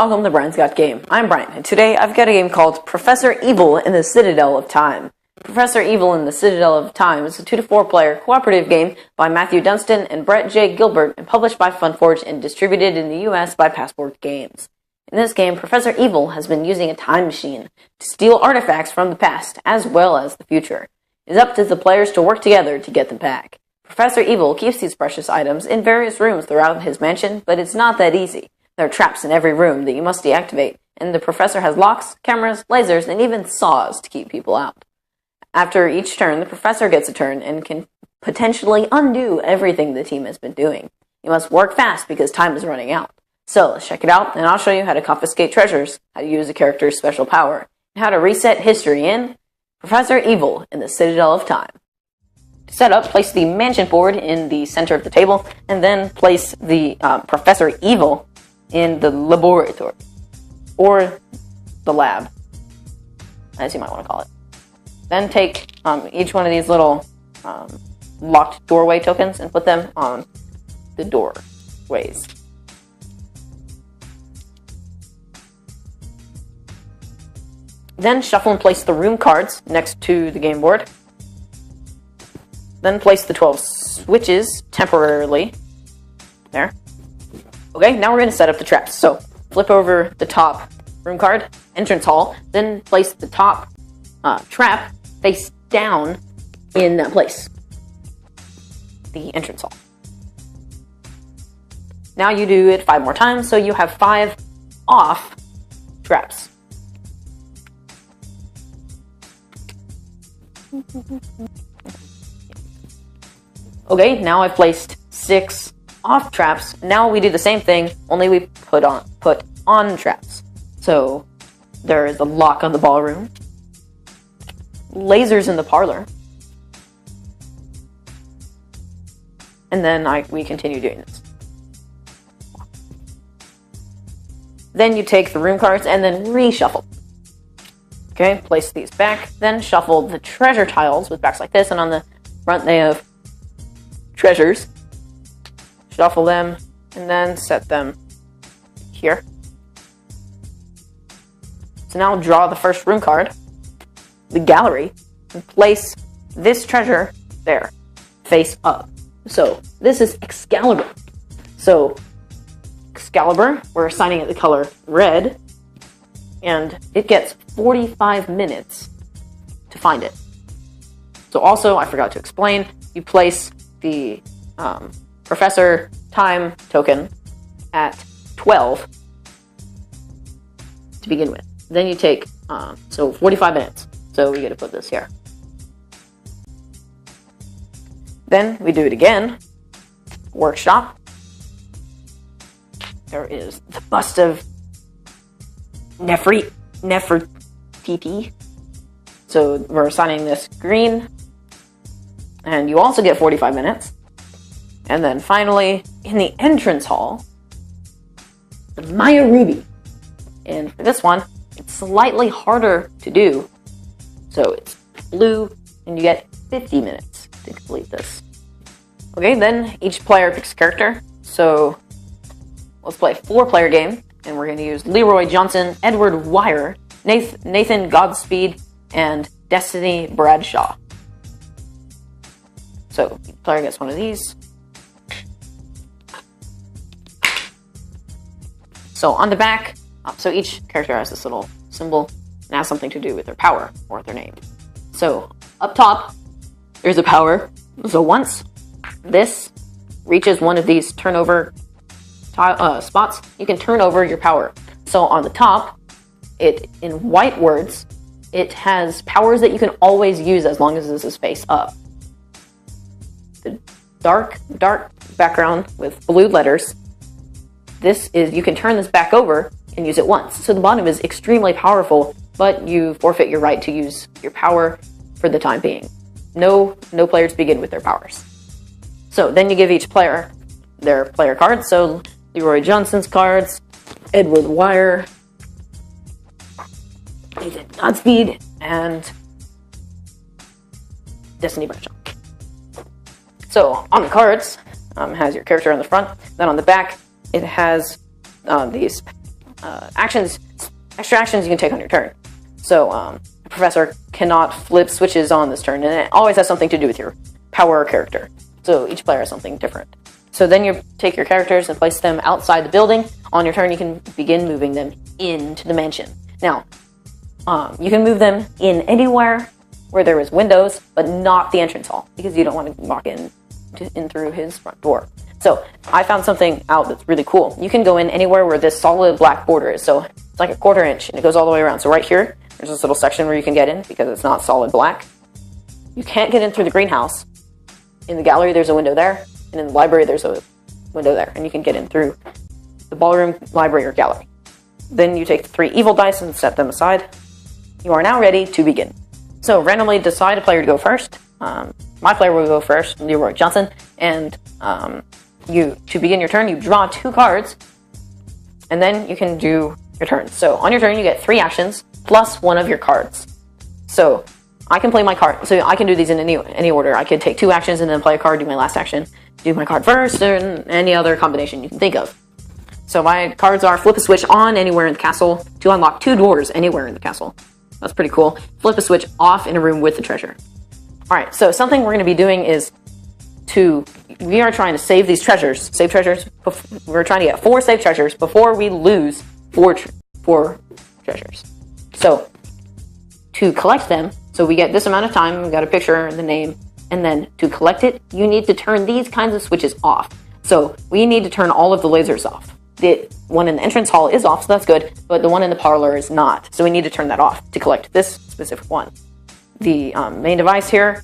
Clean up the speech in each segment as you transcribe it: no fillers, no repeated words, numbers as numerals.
welcome to Brian's Got Game. I'm Brian, and today I've got a game called Professor Evil in the Citadel of Time. Professor Evil in the Citadel of Time is a 2 to 4 player cooperative game by Matthew Dunstan and Brett J. Gilbert and published by Funforge and distributed in the US by Passport Games. In this game, Professor Evil has been using a time machine to steal artifacts from the past as well as the future. It is up to the players to work together to get them back. Professor Evil keeps these precious items in various rooms throughout his mansion, but it's not that easy. There are traps in every room that you must deactivate, and the professor has locks, cameras, lasers, and even saws to keep people out. After each turn, the professor gets a turn and can potentially undo everything the team has been doing. You must work fast because time is running out. So, let's check it out, and I'll show you how to confiscate treasures, how to use a character's special power, and how to reset history in Professor Evil in the Citadel of Time. To set up, place the mansion board in the center of the table, and then place the Professor Evil in the laboratory, or the lab, as you might want to call it. Then take each one of these little locked doorway tokens and put them on the doorways. Then shuffle and place the room cards next to the game board. Then place the 12 switches temporarily there. Okay, now we're going to set up the traps. So, flip over the top room card, entrance hall, then place the top trap face down in that place, the entrance hall. Now you do it 5 more times, so you have 5 off traps. Okay, now I've placed 6 off traps. Now we do the same thing, only we put on traps. So there is a lock on the ballroom, lasers in the parlor, and then we continue doing this. Then you take the room cards and then reshuffle. Okay, place these back, then shuffle the treasure tiles with backs like this, and on the front they have treasures. Shuffle them, and then set them here. So now draw the first room card, the gallery, and place this treasure there, face up. So this is Excalibur. So Excalibur, we're assigning it the color red, and it gets 45 minutes to find it. So also, I forgot to explain, you place the Professor Time token at 12 to begin with. Then you take, so 45 minutes. So we get to put this here. Then we do it again. Workshop. There is the bust of Nefertiti. So we're assigning this green. And you also get 45 minutes. And then finally, in the entrance hall, the Maya Ruby. And for this one, it's slightly harder to do. So it's blue, and you get 50 minutes to complete this. Okay, then each player picks a character. So let's play a 4-player game, and we're going to use Leroy Johnson, Edward Wire, Nathan Godspeed, and Destiny Bradshaw. So each player gets one of these. So on the back, so each character has this little symbol and has something to do with their power or their name. So up top, there's a power. So once this reaches one of these turnover spots, you can turn over your power. So on the top, in white words, it has powers that you can always use as long as this is face up. The dark background with blue letters. This is, you can turn this back over and use it once. So the bottom is extremely powerful, but you forfeit your right to use your power for the time being. No players begin with their powers. So then you give each player their player cards. So Leroy Johnson's cards, Edward Wire, Nathan Godspeed, and Destiny Bradshaw. So on the cards, has your character on the front. Then on the back, it has these extra actions you can take on your turn. So the professor cannot flip switches on this turn, and it always has something to do with your power or character. So each player has something different. So then you take your characters and place them outside the building. On your turn, you can begin moving them into the mansion. Now, you can move them in anywhere where there is windows, but not the entrance hall, because you don't want to walk in through his front door. So I found something out that's really cool. You can go in anywhere where this solid black border is. So it's like a 1/4 inch, and it goes all the way around. So right here, there's this little section where you can get in because it's not solid black. You can't get in through the greenhouse. In the gallery, there's a window there, and in the library, there's a window there, and you can get in through the ballroom, library, or gallery. Then you take the 3 evil dice and set them aside. You are now ready to begin. So randomly decide a player to go first. My player will go first, Leroy Johnson, and to begin your turn, you draw 2 cards, and then you can do your turn. So on your turn, you get 3 actions plus 1 of your cards. So I can play my card. So I can do these in any order. I could take 2 actions and then play a card, do my last action, do my card first, or any other combination you can think of. So my cards are flip a switch on anywhere in the castle to unlock 2 doors anywhere in the castle. That's pretty cool. Flip a switch off in a room with the treasure. Alright, so something we're going to be doing is we are trying to save these treasures. Save treasures. We're trying to get 4 save treasures before we lose 4 treasures. So to collect them, so we get this amount of time, we got a picture and the name, and then to collect it, you need to turn these kinds of switches off. So we need to turn all of the lasers off. The one in the entrance hall is off, so that's good, but the one in the parlor is not. So we need to turn that off to collect this specific one. The main device here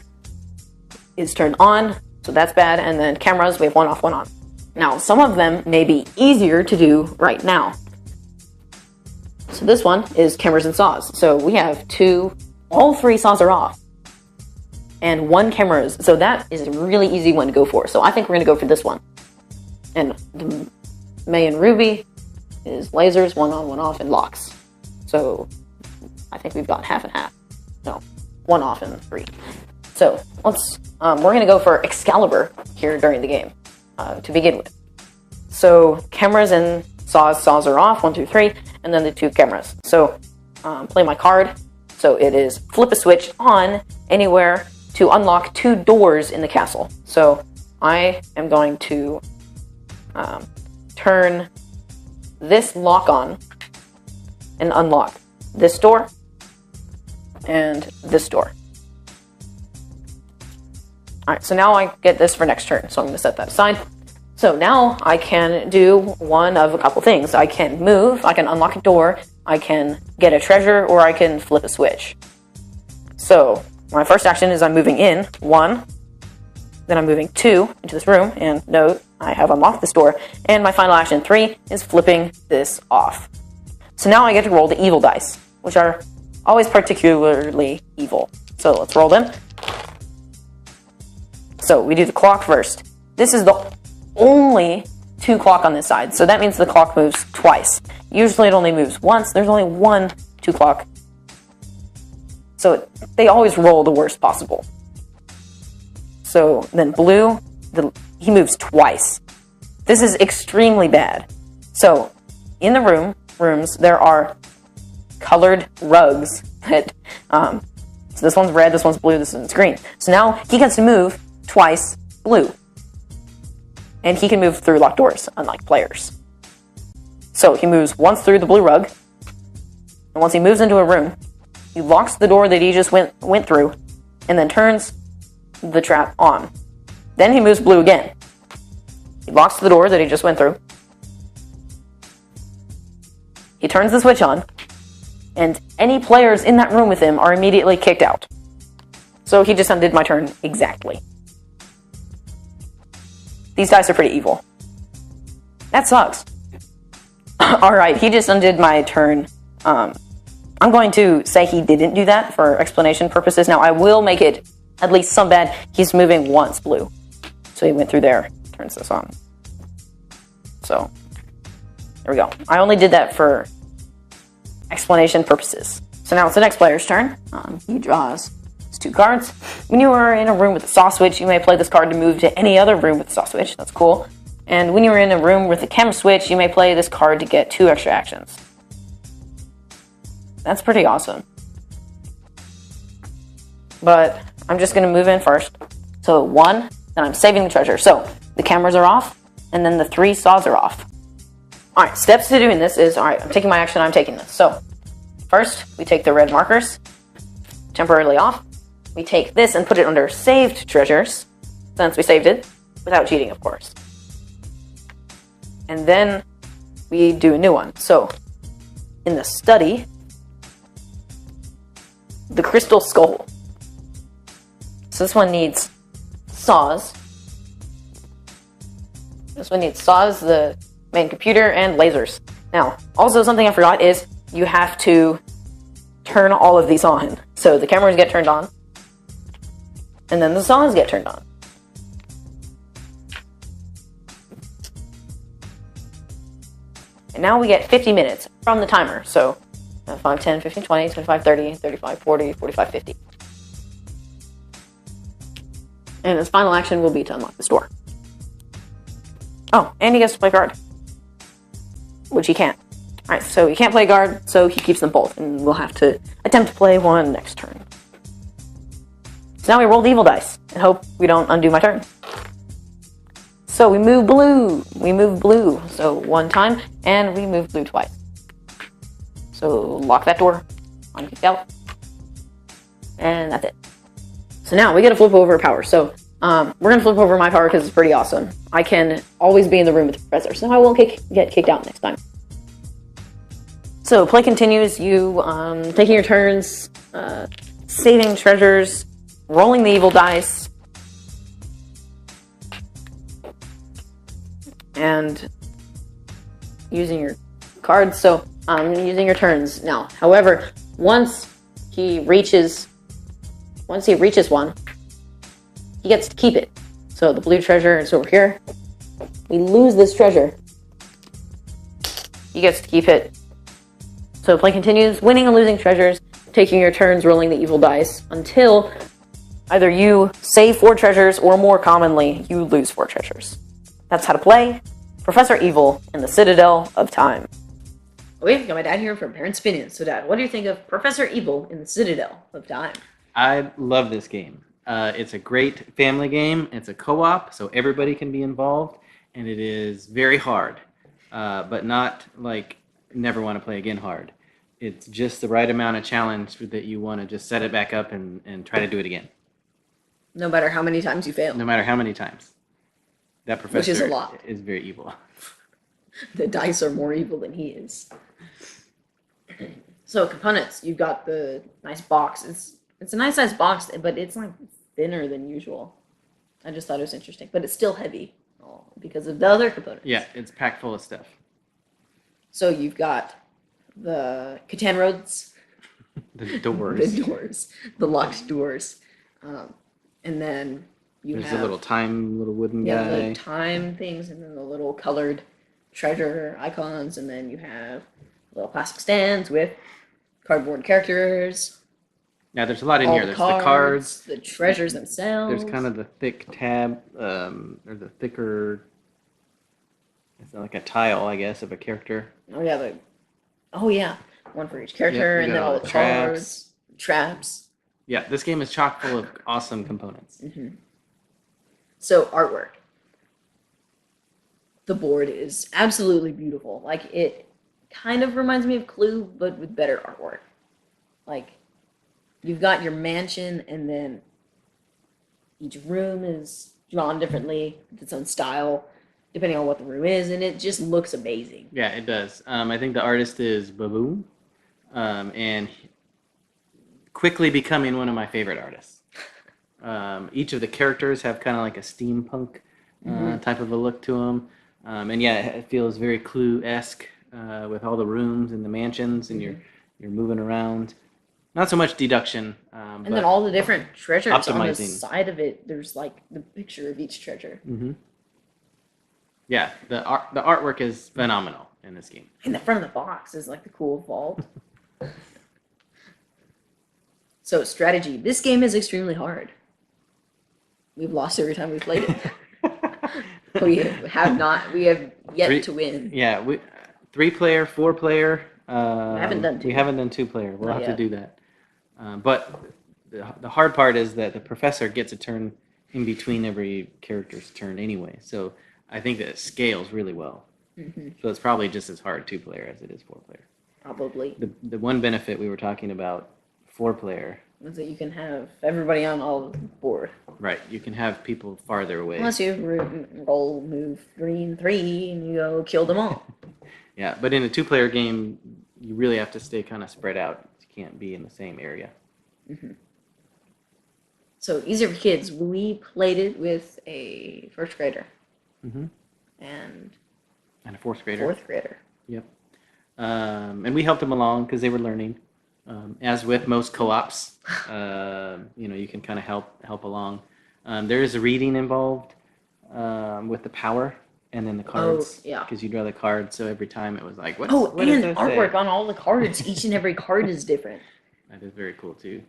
is turned on, so that's bad, and then cameras, we have 1 off, 1 on. Now, some of them may be easier to do right now. So this one is cameras and saws. So we have all 3 saws are off, and 1 camera is, so that is a really easy one to go for. So I think we're going to go for this one. And the May and Ruby is lasers, 1 on, 1 off, and locks. So I think we've got half and half. No, 1 off and 3. So we're going to go for Excalibur here during the game to begin with. So cameras and saws are off, 1 through 3, and then the 2 cameras. So play my card. So it is flip a switch on anywhere to unlock 2 doors in the castle. So I am going to turn this lock on and unlock this door and this door. Alright, so now I get this for next turn, so I'm going to set that aside. So now I can do one of a couple things. I can move, I can unlock a door, I can get a treasure, or I can flip a switch. So my first action is I'm moving in 1, then I'm moving 2 into this room, and note, I have unlocked this door, and my final action 3 is flipping this off. So now I get to roll the evil dice, which are always particularly evil. So let's roll them. So we do the clock first. This is the only 2 clock on this side, so that means the clock moves twice. Usually it only moves once. There's only 1 2 clock. So they always roll the worst possible. So then blue, he moves twice. This is extremely bad. So in the rooms, there are colored rugs that, so this one's red, this one's blue, this one's green. So now he gets to move twice blue. And he can move through locked doors, unlike players. So he moves once through the blue rug, and once he moves into a room, he locks the door that he just went through, and then turns the trap on. Then he moves blue again. He locks the door that he just went through. He turns the switch on, and any players in that room with him are immediately kicked out. So he just undid my turn exactly. These dice are pretty evil. That sucks. Alright, he just undid my turn. I'm going to say he didn't do that for explanation purposes. Now, I will make it at least some bad. He's moving once blue. So he went through there, turns this on. So, there we go. I only did that for explanation purposes. So now it's the next player's turn. He draws his 2 cards. When you are in a room with a saw switch, you may play this card to move to any other room with a saw switch. That's cool. And when you're in a room with a camera switch, you may play this card to get 2 extra actions. That's pretty awesome. But I'm just going to move in first. So 1, then I'm saving the treasure. So the cameras are off, and then the 3 saws are off. Alright, steps to doing this is, alright, I'm taking my action, I'm taking this. So, first, we take the red markers, temporarily off. We take this and put it under saved treasures, since we saved it, without cheating, of course. And then we do a new one. So, in the study, the crystal skull. So this one needs saws. This one needs saws, the main computer, and lasers. Now, also something I forgot is you have to turn all of these on. So the cameras get turned on, and then the saws get turned on. And now we get 50 minutes from the timer. So 5, 10, 15, 20, 25, 30, 35, 40, 45, 50. And his final action will be to unlock this door. Oh, and he gets to play guard, which he can't. Alright, so he can't play guard, so he keeps them both, and we'll have to attempt to play one next turn. So now we roll the evil dice, and hope we don't undo my turn. So we move blue. We move blue, so 1 time, and we move blue twice. So lock that door, unkick out, and that's it. So now we get to flip over a power. So we're going to flip over my power because it's pretty awesome. I can always be in the room with the professor, so I won't get kicked out next time. So play continues, you taking your turns, saving treasures, rolling the evil dice, and using your cards. So using your turns now. However, once he reaches one, he gets to keep it. So the blue treasure is over here. We lose this treasure. He gets to keep it. So play continues, winning and losing treasures, taking your turns, rolling the evil dice, until either you save 4 treasures, or more commonly, you lose 4 treasures. That's how to play Professor Evil in the Citadel of Time. Okay, got my dad here from Parents' Opinions. So Dad, what do you think of Professor Evil in the Citadel of Time? I love this game. It's a great family game. It's a co-op, so everybody can be involved, and it is very hard, but not like never want to play again hard. It's just the right amount of challenge that you want to just set it back up and try to do it again. No matter how many times you fail. No matter how many times. That professor Which is a lot. Is very evil. The dice are more evil than he is. So components, you've got the nice box. It's a nice size box, but it's like thinner than usual. I just thought it was interesting, but it's still heavy because of the other components. Yeah, it's packed full of stuff. So you've got the Catan roads, the doors, the locked doors, and then there's a little wooden guy. The time things, and then the little colored treasure icons, and then you have little plastic stands with cardboard characters. Yeah, there's a lot in here. There's the cards, the treasures themselves. There's kind of the thick tab, or the thicker. It's like a tile, I guess, of a character. Oh yeah, one for each character, and then all the cards, traps. Yeah, this game is chock full of awesome components. Mm-hmm. So artwork. The board is absolutely beautiful. Like, it kind of reminds me of Clue, but with better artwork. Like, you've got your mansion, and then each room is drawn differently with its own style, depending on what the room is, and it just looks amazing. Yeah, it does. I think the artist is Biboun, and quickly becoming one of my favorite artists. Each of the characters have kind of like a steampunk type of a look to them. And yeah, it feels very Clue-esque with all the rooms and the mansions, and you're moving around. Not so much deduction. And then all the different treasures optimizing. On the side of it, there's like the picture of each treasure. Mm-hmm. Yeah, the artwork is phenomenal in this game. And the front of the box is like the cool vault. So strategy. This game is extremely hard. We've lost every time we've played it. We have yet to win. Yeah, 3-player, 4-player. haven't done 2. We haven't done 2-player. We'll Not have to yet. do that. But the hard part is that the professor gets a turn in between every character's turn anyway. So I think that it scales really well. So it's probably just as hard 2-player as it is 4-player. Probably. The one benefit we were talking about 4-player. Was that you can have everybody on all the board. Right, you can have people farther away. Unless you roll, move green 3, and you go kill them all. Yeah, but in a 2-player game, you really have to stay kind of spread out. You can't be in the same area. So easier for kids. We played it with a 1st grader And and a 4th grader. 4th grader. Yep. And we helped them along because they were learning. As with most co-ops, you can kind of help along. There is a reading involved with the power and then the cards. Yeah. Because you draw the cards, so every time it was like, what and does that artwork say? on all the cards. Each and every card is different. That is very cool too.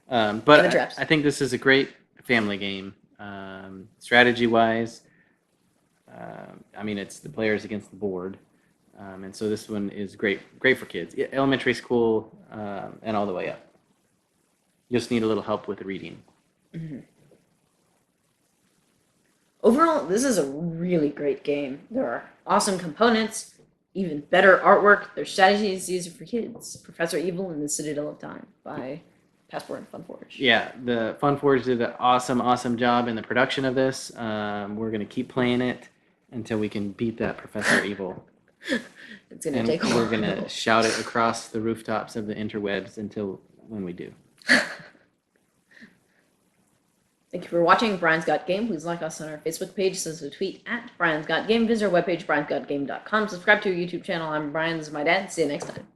But the traps. I think this is a great family game. Strategy-wise, it's the players against the board. And so this one is great for kids. Elementary school and all the way up. You just need a little help with the reading. Overall, this is a really great game. There are awesome components, even better artwork. Their strategy is easier for kids. Professor Evil and the Citadel of Time by Passport and Funforge. Yeah, the Funforge did an awesome job in the production of this. We're going to keep playing it until we can beat that Professor Evil. It's going to take a while. We're going to shout it across the rooftops of the interwebs when we do. Thank you for watching Brian's Got Game. Please like us on our Facebook page. Send us a tweet at Brian's Got Game. Visit our webpage, briansgotgame.com. Subscribe to our YouTube channel. I'm Brian. This is my dad. See you next time.